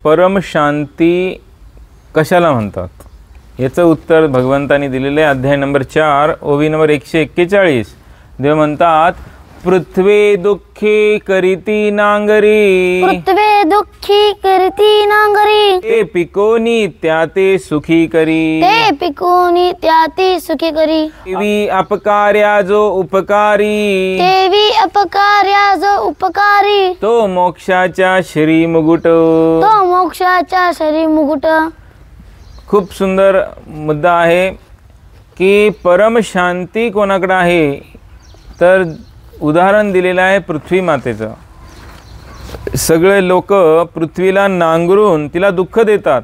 परम शांती कशाला म्हणतात याचं उत्तर भगवंतांनी दिलेले आहे. अध्याय नंबर 4 ओवी नंबर 141. देव म्हणतात, पृथ्वी दुःखी करीती नांगरी, पृथ्वी दुःखी करती नांगरी, ते पिकोनी त्या ते सुखी करी, ते पिकोनी त्याती सुखी करी, देवी अपकार्या जो उपकारी, देवी अपकार्या जो उपकारी, तो मोक्षाच्या श्री मुकुट. तो मोक्षाचा शरी मुकुट. खूप सुंदर मुद्दा आहे की परम शांती कोणाकडे आहे, तर उदाहरण दिलेलं आहे पृथ्वी मातेचं. सगळे लोक पृथ्वीला नांगरून तिला दुःख देतात,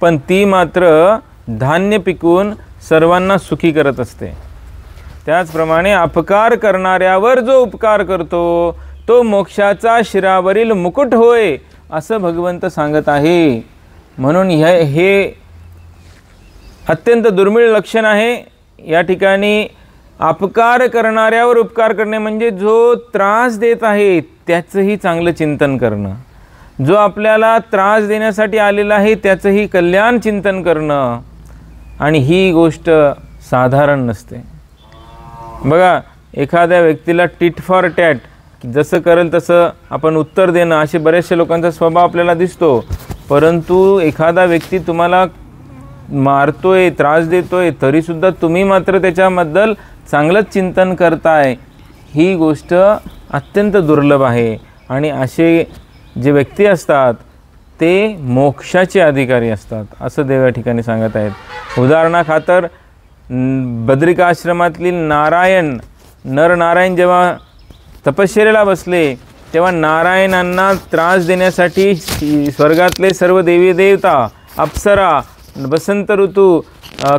पण ती मात्र धान्य पिकवून सर्वांना सुखी करत असते. त्याचप्रमाणे अपकार करणाऱ्यावर जो उपकार करतो तो मोक्षाचा शिरावरील मुकुट होय, असं भगवंत सांगत आहे. म्हणून हे अत्यंत दुर्मिळ लक्षण आहे. या ठिकाणी अपकार करणाऱ्यावर उपकार करणे म्हणजे जो त्रास देत आहे त्याचंही चांगलं चिंतन करणं, जो आपल्याला त्रास देण्यासाठी आलेला आहे त्याचंही कल्याण चिंतन करणं. आणि ही गोष्ट साधारण नसते. बघा, एखाद्या व्यक्तीला टिट फॉर टॅट, जसं करेल तसं आपण उत्तर देणं, असे बरेचसे लोकांचा स्वभाव आपल्याला दिसतो. परंतु एखादा व्यक्ती तुम्हाला मारतोय, त्रास देतोय, तरीसुद्धा तुम्ही मात्र त्याच्याबद्दल चांगलंच चिंतन करताय, ही गोष्ट अत्यंत दुर्लभ आहे. आणि असे जे व्यक्ती असतात ते मोक्षाचे अधिकारी असतात, असं देव या ठिकाणी सांगत आहेत. उदाहरणाखातर बद्रिकाश्रमातील नरनारायण जेव्हा तपश्चर्येला बसले, तेव्हा नारायणांना त्रास देण्यासाठी स्वर्गातले सर्व देवी देवता, अप्सरा, वसंत ऋतू,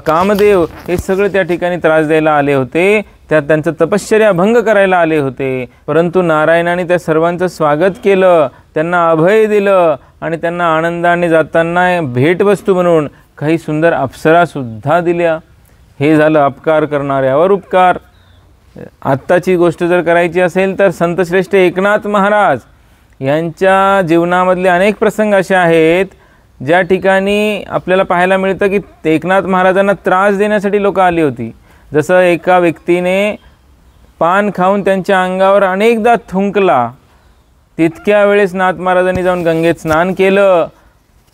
कामदेव हे सगळे त्या ठिकाणी त्रास द्यायला आले होते. त्यात त्यांचं तपश्चर्या भंग करायला आले होते. परंतु नारायणाने त्या सर्वांचं स्वागत केलं, त्यांना अभय दिलं आणि त्यांना आनंदाने जाताना भेटवस्तू म्हणून काही सुंदर अप्सरासुद्धा दिल्या. हे झालं अपकार करणाऱ्यावर उपकार. आत्ताची गोष्ट जर करायची असेल तर संतश्रेष्ठ एकनाथ महाराज यांच्या जीवनामधले अनेक प्रसंग असे आहेत ज्या ठिकाणी आपल्याला पाहायला मिळतं की एकनाथ महाराजांना त्रास देण्यासाठी लोक आली होती. जसं एका व्यक्तीने पान खाऊन त्यांच्या अंगावर अनेकदा थुंकला, तितक्या वेळेस नाथ महाराजांनी जाऊन गंगेत स्नान केलं,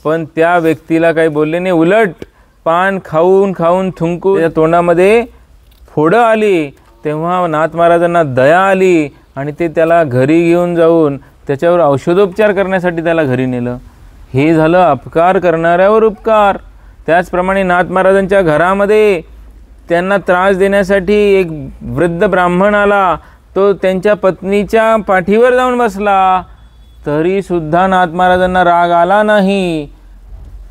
पण त्या व्यक्तीला काही बोलले नाही. उलट पान खाऊन खाऊन थुंकून त्या तोंडामध्ये फोडं आली. तेव्हा नाथ महाराजांना दया आली आणि ते त्याला घरी घेऊन जाऊन त्याच्यावर औषधोपचार करण्यासाठी त्याला घरी नेलं. हे झालं अपकार करणाऱ्यावर उपकार. त्याचप्रमाणे नाथ महाराजांच्या घरामध्ये त्यांना त्रास देण्यासाठी एक वृद्ध ब्राह्मण आला. तो त्यांच्या पत्नीच्या पाठीवर जाऊन बसला, तरीसुद्धा नाथ महाराजांना राग आला नाही.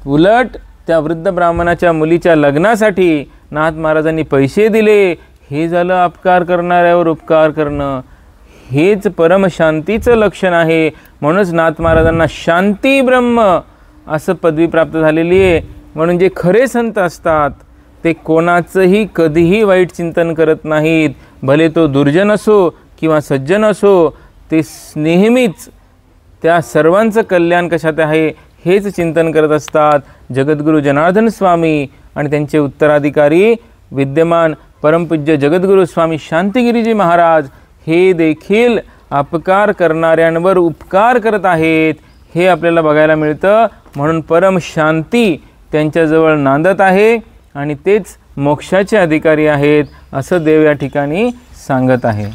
उलट त्या वृद्ध ब्राह्मणाच्या मुलीच्या लग्नासाठी नाथ महाराजांनी पैसे दिले. हे झालं अपकार करणाऱ्यावर उपकार करणं. हेच परमशांतीचं लक्षण आहे. म्हणूनच नाथ महाराजांना शांती ब्रह्म असं पदवी प्राप्त झालेली आहे. म्हणून जे खरे संत असतात ते कोणाचंही कधीही वाईट चिंतन करत नाहीत. भले तो दुर्जन असो किंवा सज्जन असो, ते नेहमीच त्या सर्वांचं कल्याण कशात आहे हेच चिंतन करत असतात. जगद्गुरू जनार्दन स्वामी आणि त्यांचे उत्तराधिकारी विद्यमान परमपूज्य जगद्गुरू स्वामी शांतिगिरीजी महाराज हे देखील अपकार करणाऱ्यांवर उपकार करत आहेत, हे आपल्याला बघायला मिळतं. म्हणून परम शांती त्यांच्याजवळ नांदत आहे आणि तेच मोक्षाचे अधिकारी आहेत असं देव या ठिकाणी सांगत आहे.